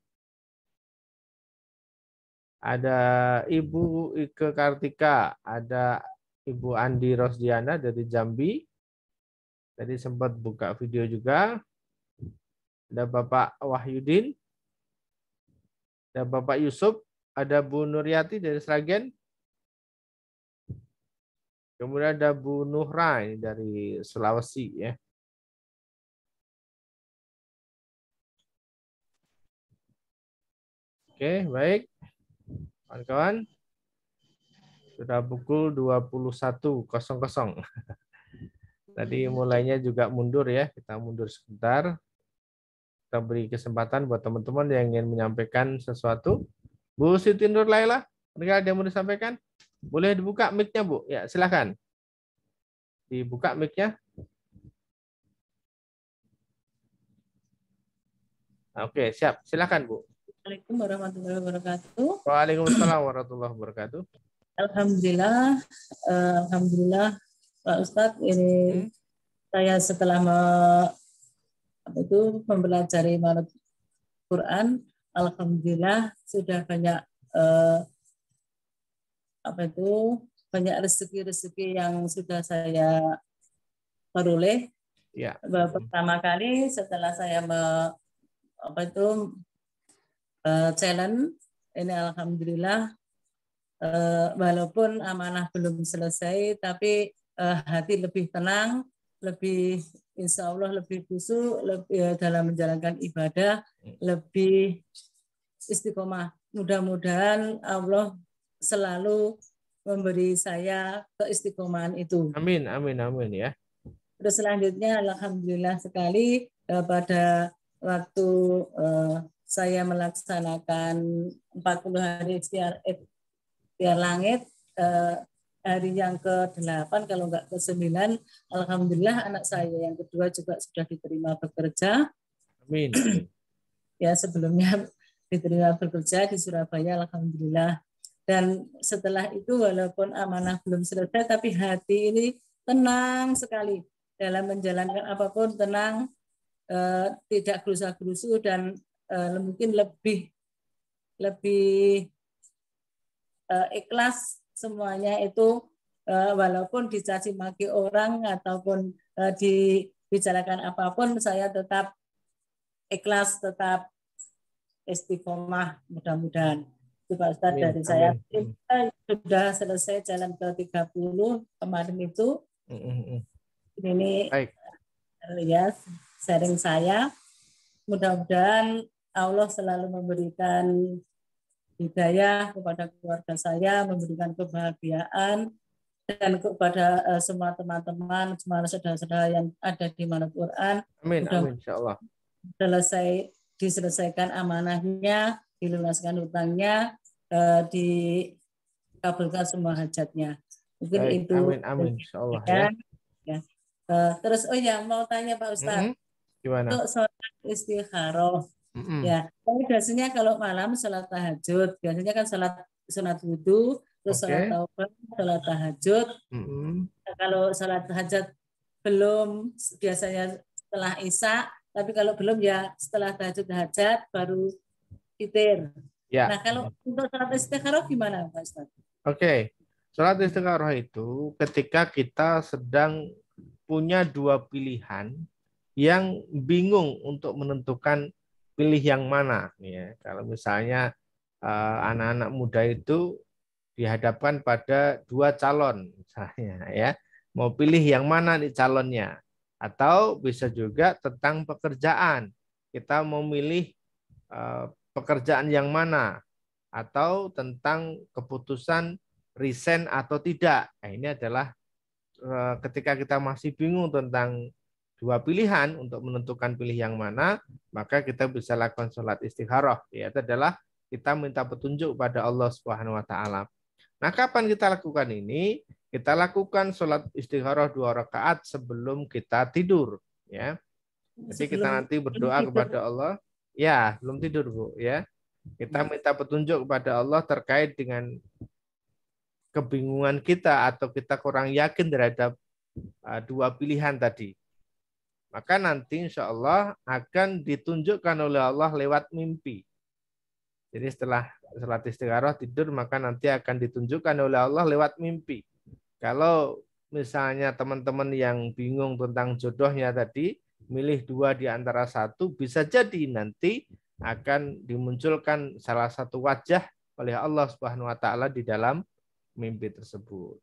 Ada Ibu Ike Kartika, ada Ibu Andi Rosdiana dari Jambi. Tadi sempat buka video juga. Ada Bapak Wahyudin, ada Bapak Yusuf, ada Bu Nuryati dari Sragen. Kemudian ada Bu Nuhra ini dari Sulawesi ya. Oke, baik. Kawan-kawan, sudah pukul 21.00. Tadi mulainya juga mundur ya, kita mundur sebentar. Kita beri kesempatan buat teman-teman yang ingin menyampaikan sesuatu. Bu Siti Nur Laila, ada yang mau disampaikan? Boleh dibuka mic-nya, Bu? Ya, silakan. Dibuka mic-nya. Oke, siap. Silakan, Bu. Assalamualaikum warahmatullahi wabarakatuh. Waalaikumsalam warahmatullahi wabarakatuh. Alhamdulillah, alhamdulillah Pak Ustadz, ini saya setelah mempelajari manut Quran, alhamdulillah sudah banyak banyak rezeki-rezeki yang sudah saya peroleh. Ya. Pertama kali setelah saya challenge ini, alhamdulillah, walaupun amanah belum selesai, tapi hati lebih tenang, lebih insya Allah lebih khusyuk, lebih dalam menjalankan ibadah, lebih istiqomah. Mudah-mudahan Allah selalu memberi saya keistiqomahan itu. Amin, amin, amin ya. Terus selanjutnya, alhamdulillah sekali pada waktu saya melaksanakan 40 hari ikhtiar langit, hari yang ke-8 kalau enggak ke-9, alhamdulillah anak saya yang kedua juga sudah diterima bekerja. Amin. Ya, sebelumnya diterima bekerja di Surabaya, alhamdulillah. Dan setelah itu walaupun amanah belum selesai, tapi hati ini tenang sekali dalam menjalankan apapun, tenang, tidak gerusa-gerusu, dan mungkin lebih ikhlas semuanya itu, walaupun dicaci maki orang ataupun dibicarakan apapun, saya tetap ikhlas, tetap istiqomah, mudah-mudahan. Itu Pak Ustadz dari saya. Kita sudah selesai jalan ke-30 kemarin itu. Ini ya sharing saya. Mudah-mudahan Allah selalu memberikan hidayah kepada keluarga saya, memberikan kebahagiaan, dan kepada semua teman-teman, semua saudara-saudara yang ada di Manut Quran. Amin, amin, insyaallah. Diselesaikan amanahnya, dilunaskan hutangnya, dikabulkan semua hajatnya. Mungkin baik, itu. Amin, amin, insyaallah ya. Terus mau tanya Pak Ustadz, gimana? untuk sholat istikharah, ya, biasanya kalau malam sholat tahajud, biasanya kan sholat wudhu, terus sholat taubat, sholat tahajud. Kalau sholat tahajud belum, biasanya setelah isya, tapi kalau belum ya setelah tahajud hajat baru witir. Ya. Nah, kalau untuk sholat istikharah gimana Pak Ustadz? Oke. Sholat istikharah itu ketika kita sedang punya dua pilihan yang bingung untuk menentukan pilih yang mana. Ya, kalau misalnya anak-anak muda itu dihadapkan pada dua calon, misalnya ya, mau pilih yang mana nih calonnya, atau bisa juga tentang pekerjaan, kita mau milih pekerjaan yang mana, atau tentang keputusan resign atau tidak. Nah, ini adalah ketika kita masih bingung tentang dua pilihan untuk menentukan pilih yang mana, maka kita bisa lakukan sholat istikharah. Yaitu adalah kita minta petunjuk pada Allah Subhanahu wa taala. Nah, kapan kita lakukan ini? Kita lakukan sholat istikharah 2 rakaat sebelum kita tidur, ya. Jadi kita nanti berdoa kepada Allah. Ya, belum tidur, Bu, ya. Kita minta petunjuk kepada Allah terkait dengan kebingungan kita atau kita kurang yakin terhadap dua pilihan tadi. Maka nanti insya Allah akan ditunjukkan oleh Allah lewat mimpi. Jadi setelah sholat istikharah tidur, maka nanti akan ditunjukkan oleh Allah lewat mimpi. Kalau misalnya teman-teman yang bingung tentang jodohnya tadi, milih dua di antara satu, bisa jadi nanti akan dimunculkan salah satu wajah oleh Allah Subhanahu wa taala di dalam mimpi tersebut.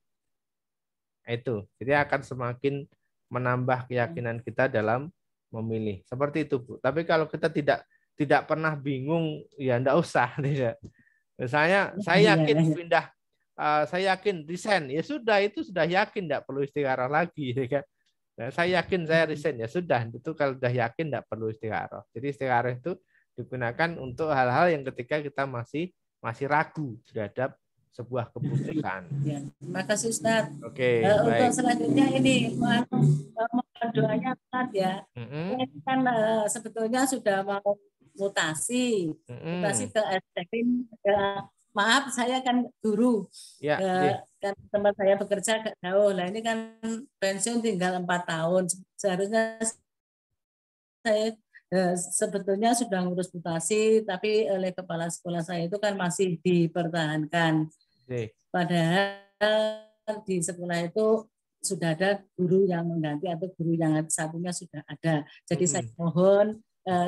Itu. Jadi akan semakin menambah keyakinan kita dalam memilih. Seperti itu, Bu. Tapi kalau kita tidak tidak pernah bingung, ya enggak usah. Tidak. Misalnya saya yakin pindah, saya yakin resign, ya sudah, itu sudah yakin, enggak perlu istikharah lagi. Ya kan? Nah, saya yakin saya resign, ya sudah, itu kalau sudah yakin enggak perlu istikharah. Jadi istikharah itu digunakan untuk hal-hal yang ketika kita masih ragu terhadap sebuah keputusan. Ya, terima kasih Ustaz. Oke, untuk baik. selanjutnya ini mohon doanya Ustaz ya. Ini kan sebetulnya sudah mau mutasi ke STP. Maaf, saya kan guru. Ya, kan tempat saya bekerja agak jauh. Nah, ini kan pensiun tinggal 4 tahun. Seharusnya saya sebetulnya sudah ngurus mutasi, tapi oleh kepala sekolah saya itu kan masih dipertahankan. Padahal di sekolah itu sudah ada guru yang mengganti atau guru yang satunya sudah ada. Jadi saya mohon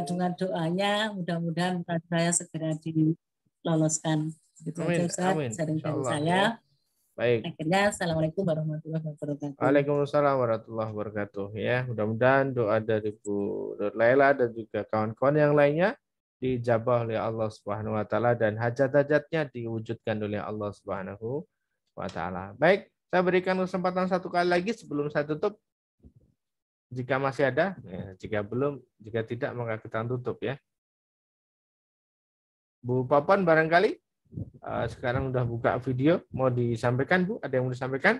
dengan doanya mudah-mudahan saya segera diloloskan. Gitu aja Ustaz, sharing dari saya. Baik. Akhirnya assalamualaikum warahmatullahi wabarakatuh. Waalaikumsalam warahmatullahi wabarakatuh. Ya, mudah-mudahan doa dari Bu Nur Laila dan juga kawan-kawan yang lainnya dijabah oleh Allah Subhanahu wa taala dan hajat-hajatnya diwujudkan oleh Allah Subhanahu wa taala. Baik, saya berikan kesempatan satu kali lagi sebelum saya tutup. Jika masih ada, ya, jika belum, jika tidak maka kita tutup ya. Bu Papan barangkali sekarang udah buka video, mau disampaikan Bu? Ada yang mau disampaikan?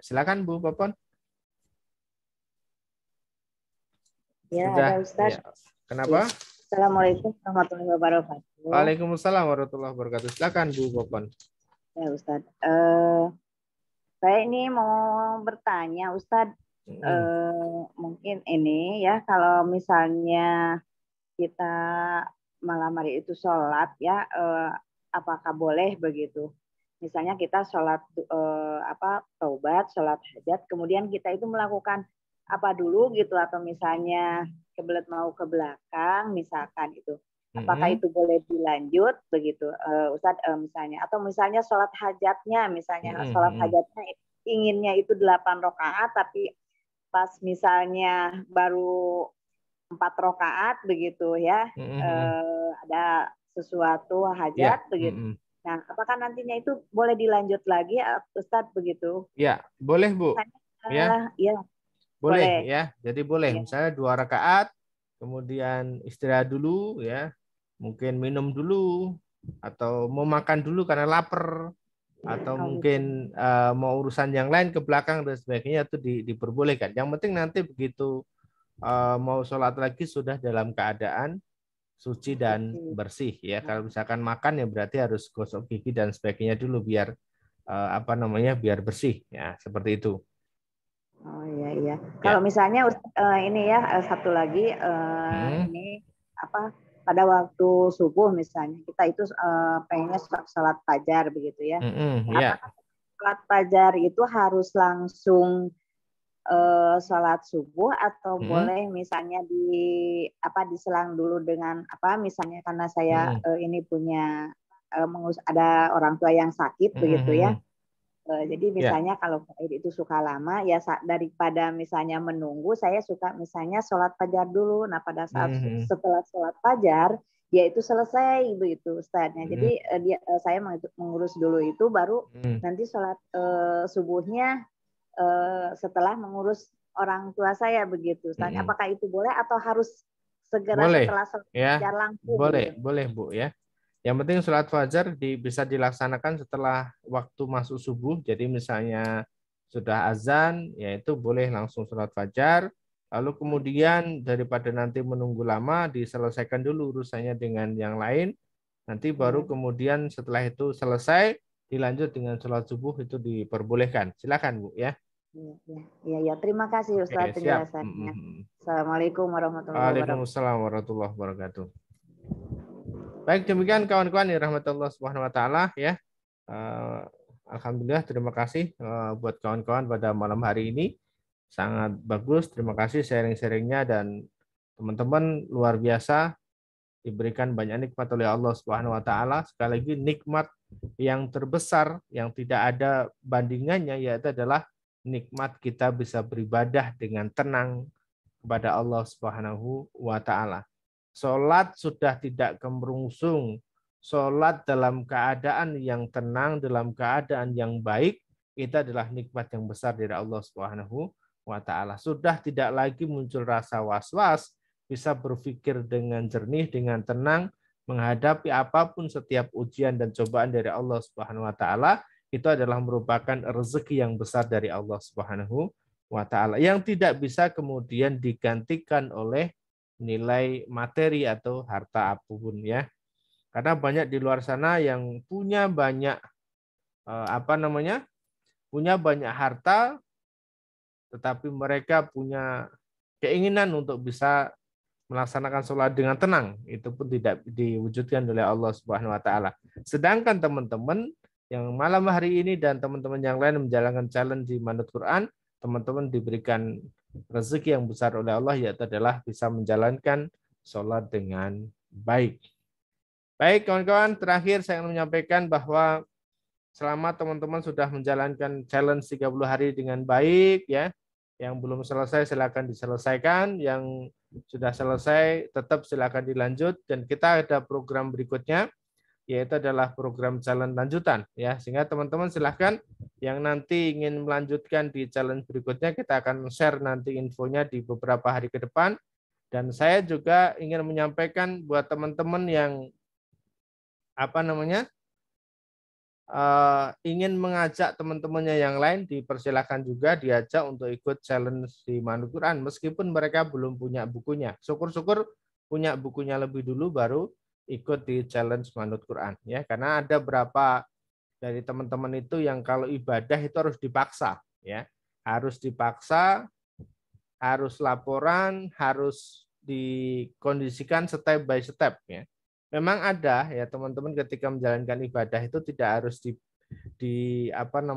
Silakan Bu Papan. Ya, sudah, ada Ustaz. Ya. Kenapa? Assalamualaikum warahmatullahi wabarakatuh. Waalaikumsalam warahmatullahi wabarakatuh. Silakan Bu Papan. Ya Ustaz. Saya ini mau bertanya Ustaz. Mungkin ini ya, kalau misalnya kita malam hari itu sholat ya, apakah boleh begitu? Misalnya kita sholat taubat, sholat hajat, kemudian kita itu melakukan apa dulu gitu, atau misalnya kiblat mau ke belakang misalkan itu, apakah itu boleh dilanjut begitu Ustaz, misalnya, atau misalnya sholat hajatnya, misalnya sholat hajatnya inginnya itu 8 rakaat tapi pas misalnya baru 4 rakaat begitu ya, ada sesuatu hajat begitu. Nah, apakah nantinya itu boleh dilanjut lagi Ustadz begitu? Ya, boleh Bu. Ya, boleh ya. Jadi boleh. Ya. Misalnya 2 rakaat, kemudian istirahat dulu ya, mungkin minum dulu atau mau makan dulu karena lapar. Atau mungkin mau urusan yang lain ke belakang dan sebagainya, itu diperbolehkan. Yang penting nanti begitu mau sholat lagi sudah dalam keadaan suci dan bersih ya. Kalau misalkan makan ya berarti harus gosok gigi dan sebagainya dulu biar biar bersih ya, seperti itu. Oh iya iya. Kalau misalnya ini ya satu lagi ini pada waktu subuh misalnya kita itu pengennya sholat fajar begitu ya. Apakah sholat fajar itu harus langsung sholat subuh atau boleh misalnya diselang dulu dengan misalnya karena saya ini punya ada orang tua yang sakit begitu ya. Jadi misalnya kalau itu suka lama ya, daripada misalnya menunggu, saya suka misalnya sholat fajar dulu. Nah pada saat setelah sholat fajar ya itu selesai begitu Ustaznya. Jadi saya mengurus dulu itu, baru nanti sholat subuhnya setelah mengurus orang tua saya begitu Ustaznya. Apakah itu boleh atau harus segera setelah sholat fajar langsung? Boleh, gitu? Boleh Bu ya. Yang penting sholat fajar bisa dilaksanakan setelah waktu masuk subuh. Jadi misalnya sudah azan, yaitu boleh langsung sholat fajar. Lalu kemudian daripada nanti menunggu lama, diselesaikan dulu urusannya dengan yang lain. Nanti baru kemudian setelah itu selesai, dilanjut dengan sholat subuh, itu diperbolehkan. Silakan Bu ya. Iya. Terima kasih Ustaz penjelasannya. Assalamualaikum warahmatullahi wabarakatuh. Waalaikumsalam warahmatullahi wabarakatuh. Baik, demikian kawan-kawan yang rahmatullah subhanahu wa ta'ala ya. Alhamdulillah, terima kasih buat kawan-kawan pada malam hari ini. Sangat bagus, terima kasih sharing-sharingnya, dan teman-teman luar biasa, diberikan banyak nikmat oleh Allah Subhanahu wa taala. Sekali lagi, nikmat yang terbesar yang tidak ada bandingannya yaitu adalah nikmat kita bisa beribadah dengan tenang kepada Allah Subhanahu wa taala. Salat sudah tidak kemerungsung, salat dalam keadaan yang tenang, dalam keadaan yang baik, itu adalah nikmat yang besar dari Allah Subhanahu wa taala. Sudah tidak lagi muncul rasa was-was, bisa berpikir dengan jernih, dengan tenang, menghadapi apapun setiap ujian dan cobaan dari Allah Subhanahu wa taala. Itu adalah merupakan rezeki yang besar dari Allah Subhanahu wa taala yang tidak bisa kemudian digantikan oleh nilai materi atau harta apapun ya. Karena banyak di luar sana yang punya banyak punya banyak harta, tetapi mereka punya keinginan untuk bisa melaksanakan sholat dengan tenang, itu pun tidak diwujudkan oleh Allah Subhanahu wa taala. Sedangkan teman-teman yang malam hari ini dan teman-teman yang lain menjalankan challenge di Manut Quran, teman-teman diberikan rezeki yang besar oleh Allah, yaitu adalah bisa menjalankan sholat dengan baik. Baik kawan-kawan, terakhir saya ingin menyampaikan bahwa selama teman-teman sudah menjalankan challenge 30 hari dengan baik ya, yang belum selesai silakan diselesaikan, yang sudah selesai tetap silakan dilanjut, dan kita ada program berikutnya yaitu adalah program challenge lanjutan ya, sehingga teman-teman silahkan yang nanti ingin melanjutkan di challenge berikutnya, kita akan share nanti infonya di beberapa hari ke depan. Dan saya juga ingin menyampaikan buat teman-teman yang ingin mengajak teman-temannya yang lain, dipersilakan juga diajak untuk ikut challenge di Manut Quran meskipun mereka belum punya bukunya. Syukur-syukur punya bukunya lebih dulu baru ikut di challenge Manut Quran ya, karena ada berapa dari teman-teman itu yang kalau ibadah itu harus dipaksa ya, harus dipaksa, harus laporan, harus dikondisikan step by step ya. Memang ada ya teman-teman, ketika menjalankan ibadah itu tidak harus dipandu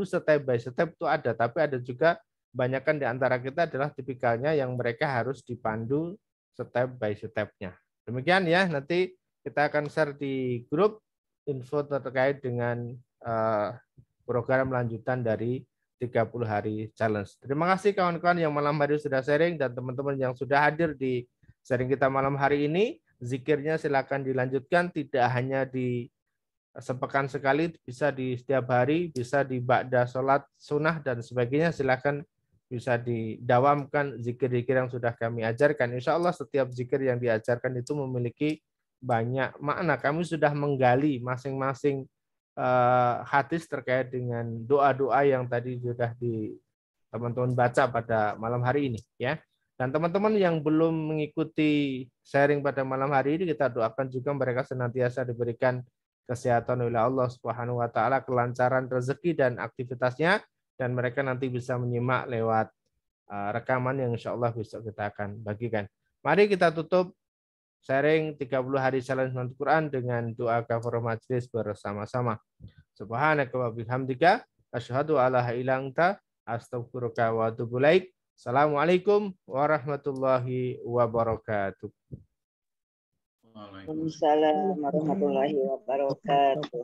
step by step, itu ada, tapi ada juga banyakkan di antara kita adalah tipikalnya yang mereka harus dipandu step by step-nya. Demikian ya, nanti kita akan share di grup info terkait dengan program lanjutan dari 30 hari challenge. Terima kasih kawan-kawan yang malam hari sudah sharing, dan teman-teman yang sudah hadir di sharing kita malam hari ini. Zikirnya silakan dilanjutkan, tidak hanya di sepekan sekali, bisa di setiap hari, bisa di ba'da sholat sunnah dan sebagainya, silakan bisa didawamkan zikir-zikir yang sudah kami ajarkan. Insya Allah setiap zikir yang diajarkan itu memiliki banyak makna. Kami sudah menggali masing-masing hadis terkait dengan doa-doa yang tadi sudah teman-teman baca pada malam hari ini ya. Dan teman-teman yang belum mengikuti sharing pada malam hari ini, kita doakan juga mereka senantiasa diberikan kesehatan oleh Allah Subhanahu wa taala, kelancaran rezeki dan aktivitasnya, dan mereka nanti bisa menyimak lewat rekaman yang insya Allah besok kita akan bagikan. Mari kita tutup sharing 30 hari challenge Manut Quran dengan doa kafaratul majlis bersama-sama. Subhanaka wa bihamdika asyhadu alla ilaha illa anta astaghfiruka wa atubu ilaik. Assalamualaikum warahmatullahi wabarakatuh. Waalaikumsalam warahmatullahi wabarakatuh.